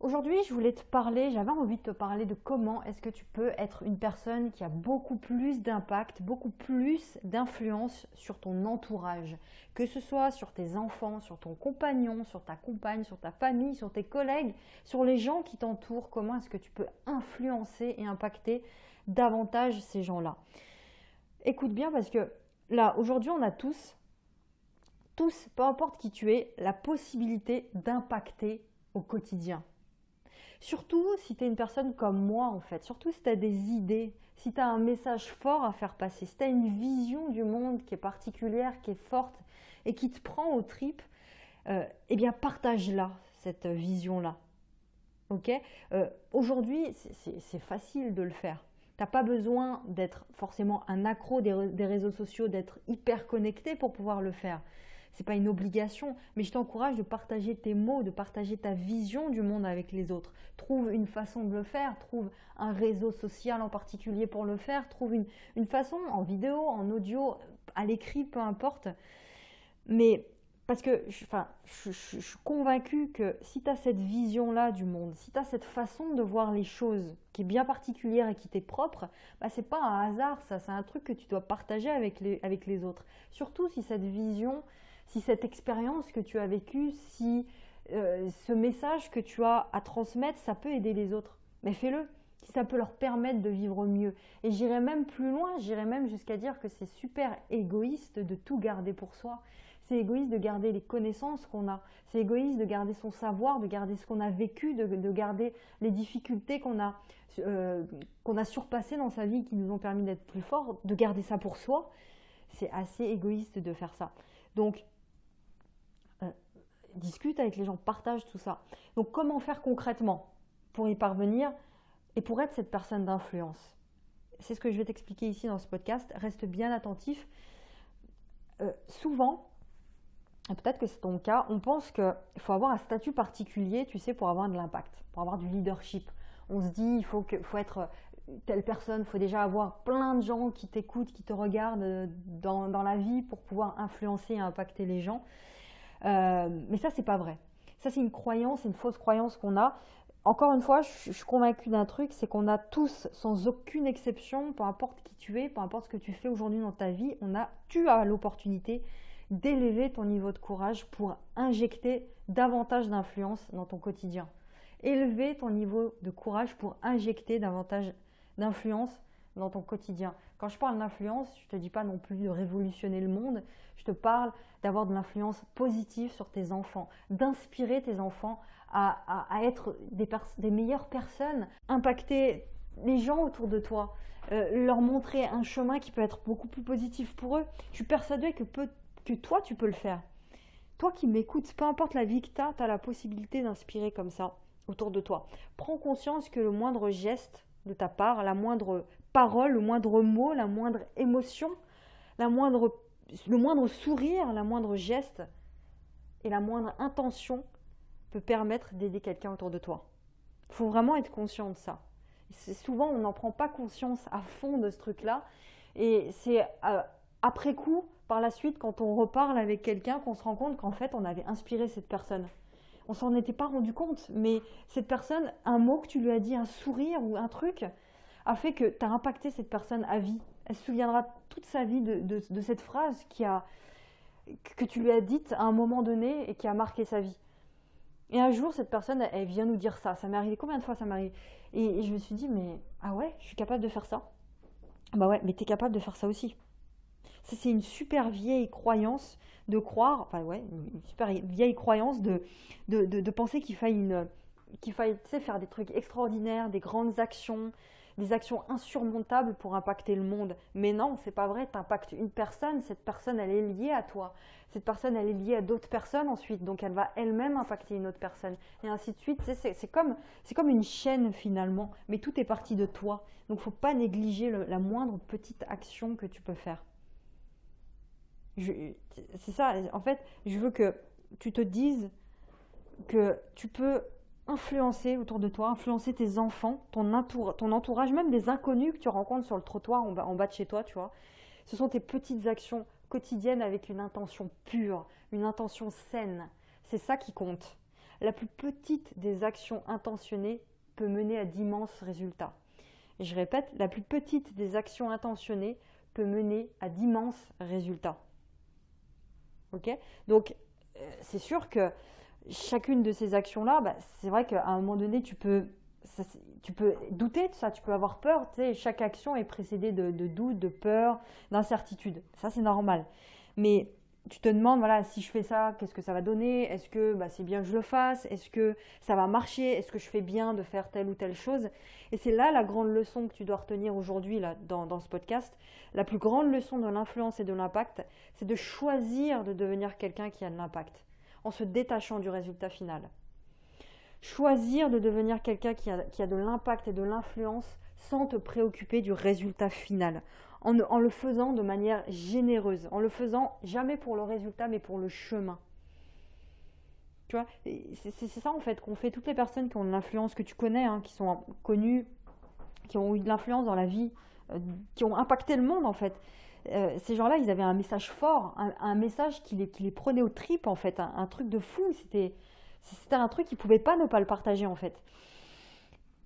Aujourd'hui, j'avais envie de te parler de comment est-ce que tu peux être une personne qui a beaucoup plus d'impact, beaucoup plus d'influence sur ton entourage, que ce soit sur tes enfants, sur ton compagnon, sur ta compagne, sur ta famille, sur tes collègues, sur les gens qui t'entourent. Comment est-ce que tu peux influencer et impacter davantage ces gens-là? Écoute bien parce que là, aujourd'hui, on a tous, peu importe qui tu es, la possibilité d'impacter au quotidien. Surtout si tu es une personne comme moi en fait, surtout si tu as des idées, si tu as un message fort à faire passer, si tu as une vision du monde qui est particulière, qui est forte et qui te prend aux tripes, eh bien partage-la, cette vision-là. Ok. Aujourd'hui, c'est facile de le faire. Tu n'as pas besoin d'être forcément un accro des réseaux sociaux, d'être hyper connecté pour pouvoir le faire. C'est pas une obligation, mais je t'encourage de partager tes mots, de partager ta vision du monde avec les autres. Trouve une façon de le faire, trouve un réseau social en particulier pour le faire, trouve une façon en vidéo, en audio, à l'écrit, peu importe. Mais parce que je suis convaincue que si tu as cette vision-là du monde, si tu as cette façon de voir les choses qui est bien particulière et qui t'est propre, bah, c'est pas un hasard, ça, c'est un truc que tu dois partager avec les autres. Surtout si cette vision, si cette expérience que tu as vécue, si ce message que tu as à transmettre, ça peut aider les autres. Mais fais-le, si ça peut leur permettre de vivre mieux. Et j'irai même plus loin, j'irai même jusqu'à dire que c'est super égoïste de tout garder pour soi. C'est égoïste de garder les connaissances qu'on a. C'est égoïste de garder son savoir, de garder ce qu'on a vécu, de garder les difficultés qu'on a surpassées dans sa vie qui nous ont permis d'être plus forts, de garder ça pour soi. C'est assez égoïste de faire ça. Donc, discute avec les gens, partage tout ça. Donc, comment faire concrètement pour y parvenir et pour être cette personne d'influence? C'est ce que je vais t'expliquer ici dans ce podcast. Reste bien attentif. Souvent, peut-être que c'est ton cas, on pense qu'il faut avoir un statut particulier, tu sais, pour avoir de l'impact, pour avoir du leadership. On se dit, il faut être telle personne, il faut déjà avoir plein de gens qui t'écoutent, qui te regardent dans la vie pour pouvoir influencer et impacter les gens. Mais ça, c'est pas vrai. Ça, c'est une croyance, une fausse croyance qu'on a. Encore une fois, je suis convaincue d'un truc, c'est qu'on a tous, sans aucune exception, peu importe qui tu es, peu importe ce que tu fais aujourd'hui dans ta vie, tu as l'opportunité d'élever ton niveau de courage pour injecter davantage d'influence dans ton quotidien. Élever ton niveau de courage pour injecter davantage d'influence dans ton quotidien. Quand je parle d'influence, je ne te dis pas non plus de révolutionner le monde, je te parle d'avoir de l'influence positive sur tes enfants, d'inspirer tes enfants à être des meilleures personnes, impacter les gens autour de toi, leur montrer un chemin qui peut être beaucoup plus positif pour eux. Je suis persuadée que toi, tu peux le faire. Toi qui m'écoutes, peu importe la vie que tu as la possibilité d'inspirer comme ça autour de toi. Prends conscience que le moindre geste de ta part, la moindre parole, le moindre mot, la moindre émotion, le moindre sourire, la moindre geste et la moindre intention peut permettre d'aider quelqu'un autour de toi. Il faut vraiment être conscient de ça. Souvent, on n'en prend pas conscience à fond de ce truc-là. Et c'est après coup, par la suite, quand on reparle avec quelqu'un, qu'on se rend compte qu'en fait, on avait inspiré cette personne. On s'en était pas rendu compte, mais cette personne, un mot que tu lui as dit, un sourire ou un truc, a fait que tu as impacté cette personne à vie. Elle se souviendra toute sa vie de cette phrase que tu lui as dite à un moment donné et qui a marqué sa vie. Et un jour, cette personne, elle vient nous dire ça. Ça m'est arrivé combien de fois ça m'est arrivé? Et je me suis dit, mais ah ouais, je suis capable de faire ça? Bah ouais, mais tu es capable de faire ça aussi. Ça, c'est une super vieille croyance de croire, enfin ouais, une super vieille croyance de penser qu'il faille tu sais, faire des trucs extraordinaires, des grandes actions, des actions insurmontables pour impacter le monde. Mais non, c'est pas vrai, tu impactes une personne, cette personne elle est liée à toi. Cette personne elle est liée à d'autres personnes ensuite, donc elle va elle-même impacter une autre personne. Et ainsi de suite, c'est comme une chaîne finalement, mais tout est parti de toi. Donc faut pas négliger la moindre petite action que tu peux faire. C'est ça, en fait, je veux que tu te dises que tu peux influencer autour de toi, influencer tes enfants, ton entourage, même des inconnus que tu rencontres sur le trottoir en bas de chez toi, tu vois. Ce sont tes petites actions quotidiennes avec une intention pure, une intention saine. C'est ça qui compte. la plus petite des actions intentionnées peut mener à d'immenses résultats. Et je répète, la plus petite des actions intentionnées peut mener à d'immenses résultats. Ok? Donc, c'est sûr que chacune de ces actions-là, c'est vrai qu'à un moment donné, tu peux douter de ça, tu peux avoir peur. Tu sais, chaque action est précédée de doute, de peur, d'incertitude. Ça, c'est normal. Mais tu te demandes, voilà, si je fais ça, qu'est-ce que ça va donner? Est-ce que c'est bien que je le fasse? Est-ce que ça va marcher? Est-ce que je fais bien de faire telle ou telle chose? Et c'est là la grande leçon que tu dois retenir aujourd'hui là, dans ce podcast. La plus grande leçon de l'influence et de l'impact, c'est de choisir de devenir quelqu'un qui a de l'impact, en se détachant du résultat final. Choisir de devenir quelqu'un qui a de l'impact et de l'influence sans te préoccuper du résultat final, en le faisant de manière généreuse, en le faisant jamais pour le résultat mais pour le chemin. Tu vois, c'est ça en fait qu'ont fait toutes les personnes qui ont de l'influence, que tu connais, hein, qui sont connues, qui ont eu de l'influence dans la vie, qui ont impacté le monde en fait. Ces gens-là, ils avaient un message fort, un message qui les prenait aux tripes en fait, un truc de fou. C'était un truc qu'ils ne pouvaient pas ne pas le partager en fait.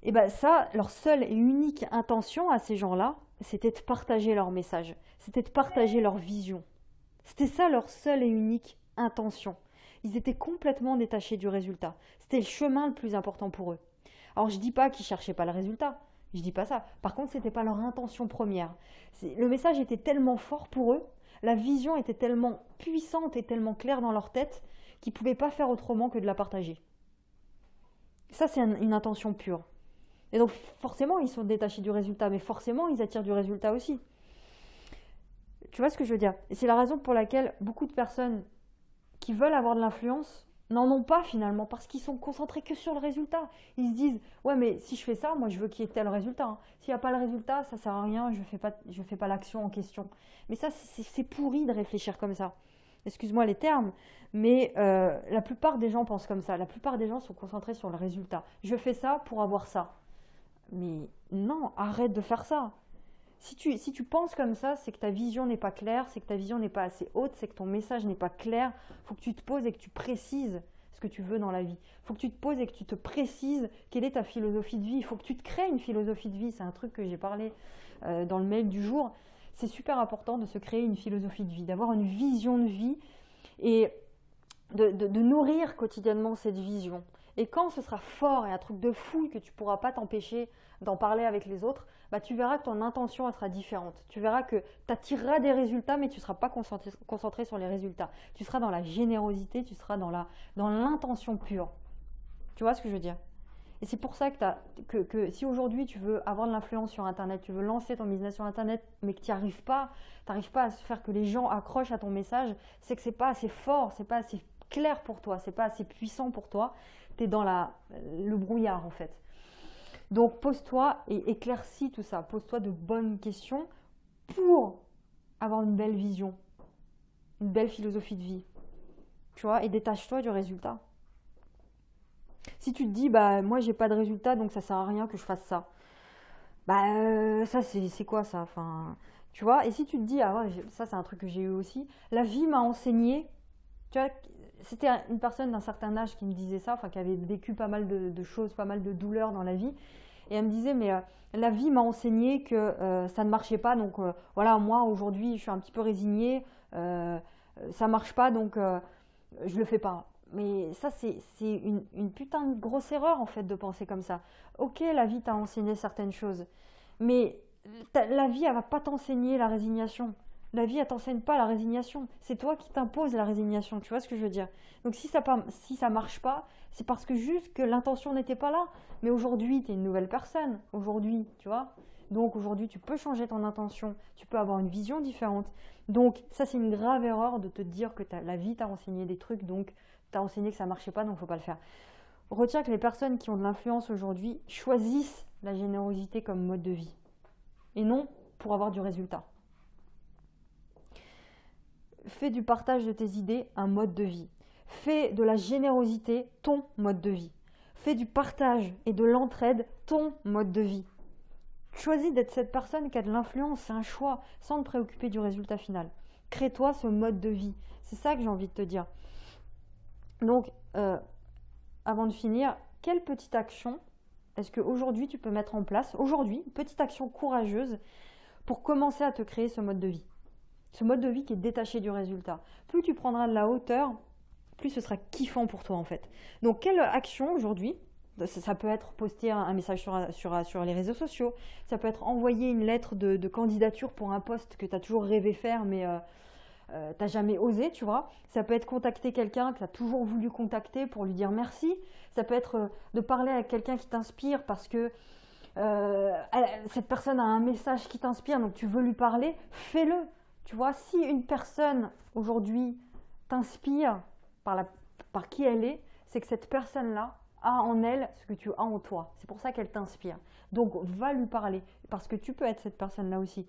Et bien ça, leur seule et unique intention à ces gens-là, c'était de partager leur message, c'était de partager leur vision. C'était ça leur seule et unique intention. Ils étaient complètement détachés du résultat. C'était le chemin le plus important pour eux. Alors je ne dis pas qu'ils ne cherchaient pas le résultat, je ne dis pas ça. Par contre, ce n'était pas leur intention première. Le message était tellement fort pour eux, la vision était tellement puissante et tellement claire dans leur tête qu'ils ne pouvaient pas faire autrement que de la partager. Ça, c'est une intention pure. Et donc, forcément, ils sont détachés du résultat, mais forcément, ils attirent du résultat aussi. Tu vois ce que je veux dire? Et c'est la raison pour laquelle beaucoup de personnes qui veulent avoir de l'influence n'en ont pas finalement, parce qu'ils sont concentrés que sur le résultat. Ils se disent, ouais, mais si je fais ça, moi, je veux qu'il y ait tel résultat. Hein. S'il n'y a pas le résultat, ça ne sert à rien, je ne fais pas l'action en question. Mais ça, c'est pourri de réfléchir comme ça. Excuse-moi les termes, mais la plupart des gens pensent comme ça. La plupart des gens sont concentrés sur le résultat. Je fais ça pour avoir ça. Mais non, arrête de faire ça. Si tu penses comme ça, c'est que ta vision n'est pas claire, c'est que ta vision n'est pas assez haute, c'est que ton message n'est pas clair. Il faut que tu te poses et que tu précises ce que tu veux dans la vie. Il faut que tu te poses et que tu te précises quelle est ta philosophie de vie. Il faut que tu te crées une philosophie de vie. C'est un truc que j'ai parlé dans le mail du jour. C'est super important de se créer une philosophie de vie, d'avoir une vision de vie et de nourrir quotidiennement cette vision. Et quand ce sera fort et un truc de fou que tu ne pourras pas t'empêcher d'en parler avec les autres, tu verras que ton intention elle sera différente. Tu verras que tu attireras des résultats, mais tu ne seras pas concentré sur les résultats. Tu seras dans la générosité, tu seras dans l'intention pure. Tu vois ce que je veux dire? Et c'est pour ça que si aujourd'hui tu veux avoir de l'influence sur Internet, tu veux lancer ton business sur Internet, mais que tu n'y arrives pas, tu n'arrives pas à faire que les gens accrochent à ton message, c'est que ce n'est pas assez fort, ce n'est pas assez clair pour toi, ce n'est pas assez puissant pour toi. Tu es dans le brouillard en fait. Donc pose-toi et éclaircis tout ça. Pose-toi de bonnes questions pour avoir une belle vision, une belle philosophie de vie. Tu vois, et détache-toi du résultat. Si tu te dis, moi j'ai pas de résultat, donc ça sert à rien que je fasse ça. Ça c'est quoi ça? Enfin, tu vois, et si tu te dis, ah ouais, ça c'est un truc que j'ai eu aussi, la vie m'a enseigné, tu vois, c'était une personne d'un certain âge qui me disait ça, enfin qui avait vécu pas mal de choses, pas mal de douleurs dans la vie. Et elle me disait, mais la vie m'a enseigné que ça ne marchait pas. Donc voilà, moi aujourd'hui, je suis un petit peu résignée. Ça ne marche pas, donc je ne le fais pas. Mais ça, c'est une putain de grosse erreur en fait de penser comme ça. Ok, la vie t'a enseigné certaines choses. Mais la vie, elle ne va pas t'enseigner la résignation. La vie, elle ne t'enseigne pas la résignation. C'est toi qui t'imposes la résignation. Tu vois ce que je veux dire? Donc si ça ne marche pas, c'est parce que juste que l'intention n'était pas là. Mais aujourd'hui, tu es une nouvelle personne. Aujourd'hui, tu vois? Donc aujourd'hui, tu peux changer ton intention. Tu peux avoir une vision différente. Donc ça, c'est une grave erreur de te dire que la vie t'a enseigné des trucs. Donc t'a enseigné que ça ne marchait pas, donc il ne faut pas le faire. Retiens que les personnes qui ont de l'influence aujourd'hui choisissent la générosité comme mode de vie. Et non pour avoir du résultat. Fais du partage de tes idées un mode de vie. Fais de la générosité ton mode de vie. Fais du partage et de l'entraide ton mode de vie. Choisis d'être cette personne qui a de l'influence, c'est un choix, sans te préoccuper du résultat final. Crée-toi ce mode de vie. C'est ça que j'ai envie de te dire. Donc, avant de finir, quelle petite action est-ce qu'aujourd'hui tu peux mettre en place, aujourd'hui, une petite action courageuse pour commencer à te créer ce mode de vie. Ce mode de vie qui est détaché du résultat. Plus tu prendras de la hauteur, plus ce sera kiffant pour toi en fait. Donc quelle action aujourd'hui, ça peut être poster un message sur les réseaux sociaux, ça peut être envoyer une lettre de candidature pour un poste que tu as toujours rêvé faire mais t'as jamais osé, tu vois. Ça peut être contacter quelqu'un que tu as toujours voulu contacter pour lui dire merci. Ça peut être de parler avec quelqu'un qui t'inspire parce que cette personne a un message qui t'inspire, donc tu veux lui parler, fais-le. Tu vois, si une personne aujourd'hui t'inspire par qui elle est, c'est que cette personne-là a en elle ce que tu as en toi. C'est pour ça qu'elle t'inspire. Donc, va lui parler parce que tu peux être cette personne-là aussi.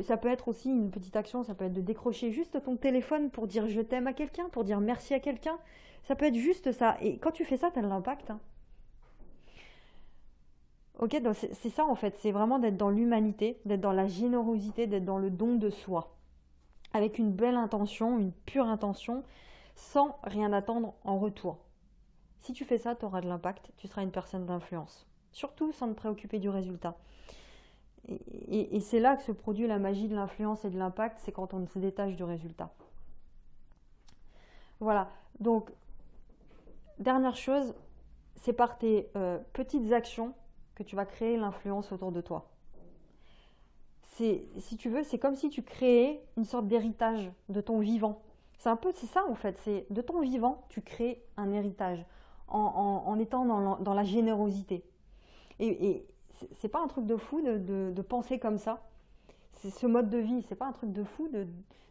Ça peut être aussi une petite action, ça peut être de décrocher juste ton téléphone pour dire je t'aime à quelqu'un, pour dire merci à quelqu'un. Ça peut être juste ça. Et quand tu fais ça, tu as de l'impact. Hein. Ok, donc c'est ça en fait, c'est vraiment d'être dans l'humanité, d'être dans la générosité, d'être dans le don de soi. Avec une belle intention, une pure intention, sans rien attendre en retour. Si tu fais ça, tu auras de l'impact, tu seras une personne d'influence. Surtout sans te préoccuper du résultat. Et c'est là que se produit la magie de l'influence et de l'impact, c'est quand on se détache du résultat. Voilà, donc, dernière chose, c'est par tes petites actions que tu vas créer l'influence autour de toi. Si tu veux, c'est comme si tu créais une sorte d'héritage de ton vivant. C'est ça en fait, c'est de ton vivant, tu crées un héritage en étant dans la générosité. Et c'est pas un truc de fou de penser comme ça. C'est ce mode de vie, c'est pas un truc de fou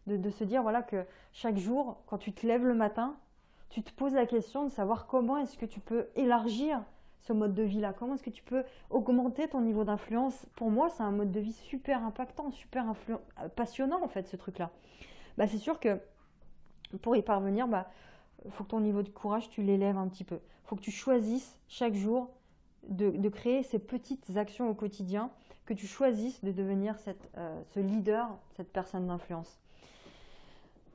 de se dire voilà que chaque jour, quand tu te lèves le matin, tu te poses la question de savoir comment est-ce que tu peux élargir ce mode de vie-là, comment est-ce que tu peux augmenter ton niveau d'influence. Pour moi, c'est un mode de vie super impactant, super passionnant en fait ce truc-là. Bah, c'est sûr que pour y parvenir, faut que ton niveau de courage, tu l'élèves un petit peu. Faut que tu choisisses chaque jour de créer ces petites actions au quotidien, que tu choisisses de devenir ce leader, cette personne d'influence.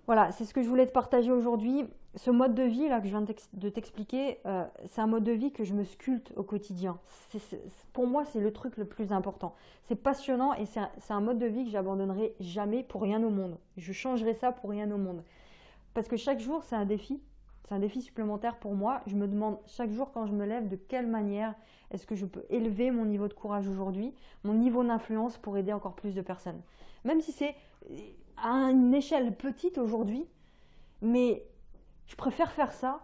Voilà, c'est ce que je voulais te partager aujourd'hui. Ce mode de vie là que je viens de t'expliquer, c'est un mode de vie que je me sculpte au quotidien. Pour moi, c'est le truc le plus important. C'est passionnant et c'est un mode de vie que j'abandonnerai jamais pour rien au monde. Je changerai ça pour rien au monde. Parce que chaque jour, c'est un défi. C'est un défi supplémentaire pour moi. Je me demande chaque jour quand je me lève de quelle manière est-ce que je peux élever mon niveau de courage aujourd'hui, mon niveau d'influence pour aider encore plus de personnes. Même si c'est à une échelle petite aujourd'hui, mais je préfère faire ça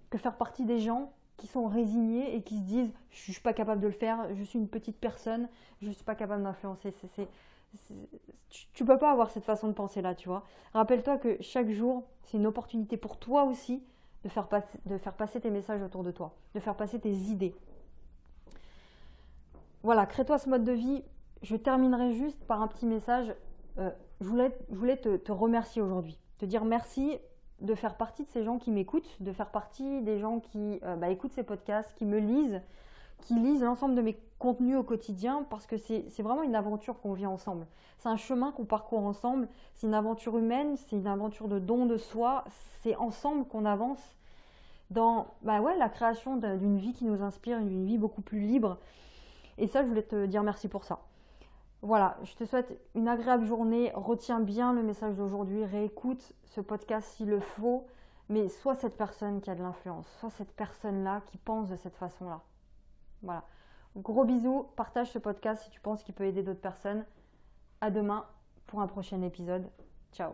que faire partie des gens qui sont résignés et qui se disent « je ne suis pas capable de le faire, je suis une petite personne, je ne suis pas capable d'influencer ». Tu ne peux pas avoir cette façon de penser là, tu vois. Rappelle-toi que chaque jour, c'est une opportunité pour toi aussi de faire passer tes messages autour de toi, de faire passer tes idées. Voilà, crée-toi ce mode de vie. Je terminerai juste par un petit message. Je voulais te remercier aujourd'hui, te dire merci de faire partie de ces gens qui m'écoutent, de faire partie des gens qui écoutent ces podcasts, qui me lisent, qui lisent l'ensemble de mes contenus au quotidien, parce que c'est vraiment une aventure qu'on vit ensemble. C'est un chemin qu'on parcourt ensemble, c'est une aventure humaine, c'est une aventure de don de soi, c'est ensemble qu'on avance dans la création d'une vie qui nous inspire, d'une vie beaucoup plus libre. Et ça, je voulais te dire merci pour ça. Voilà, je te souhaite une agréable journée. Retiens bien le message d'aujourd'hui. Réécoute ce podcast s'il le faut. Mais sois cette personne qui a de l'influence. Sois cette personne-là qui pense de cette façon-là. Voilà. Gros bisous. Partage ce podcast si tu penses qu'il peut aider d'autres personnes. À demain pour un prochain épisode. Ciao.